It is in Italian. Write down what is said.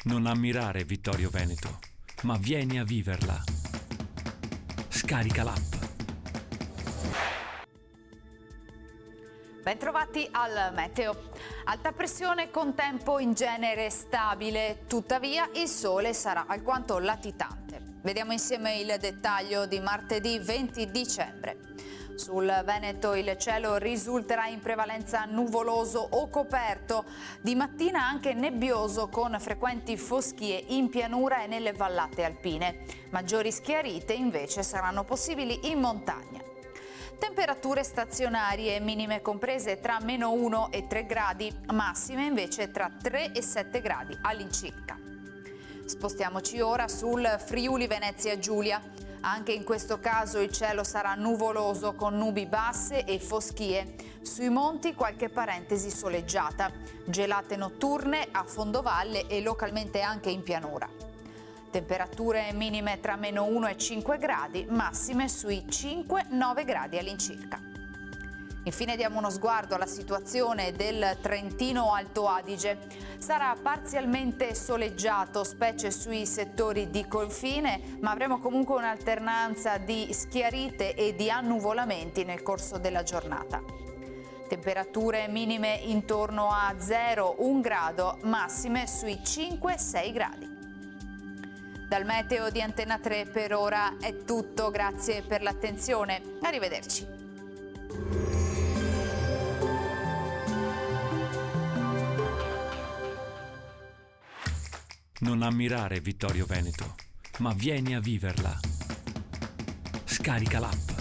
Non ammirare Vittorio Veneto, ma vieni a viverla. Scarica l'app. Bentrovati al meteo. Alta pressione con tempo in genere stabile, tuttavia il sole sarà alquanto latitante. Vediamo insieme il dettaglio di martedì 20 dicembre. Sul Veneto il cielo risulterà in prevalenza nuvoloso o coperto, di mattina anche nebbioso con frequenti foschie in pianura e nelle vallate alpine. Maggiori schiarite invece saranno possibili in montagna. Temperature stazionarie minime comprese tra -1 e 3 gradi, massime invece tra 3 e 7 gradi all'incirca. Spostiamoci ora sul Friuli Venezia Giulia. Anche in questo caso il cielo sarà nuvoloso con nubi basse e foschie. Sui monti qualche parentesi soleggiata, gelate notturne a fondovalle e localmente anche in pianura. Temperature minime tra -1 e 5 gradi, massime sui 5-9 gradi all'incirca. Infine diamo uno sguardo alla situazione del Trentino Alto Adige. Sarà parzialmente soleggiato, specie sui settori di confine, ma avremo comunque un'alternanza di schiarite e di annuvolamenti nel corso della giornata. Temperature minime intorno a 0-1 grado, massime sui 5-6 gradi. Dal meteo di Antenna 3 per ora è tutto, grazie per l'attenzione, arrivederci. Non ammirare Vittorio Veneto, ma vieni a viverla. Scarica l'app.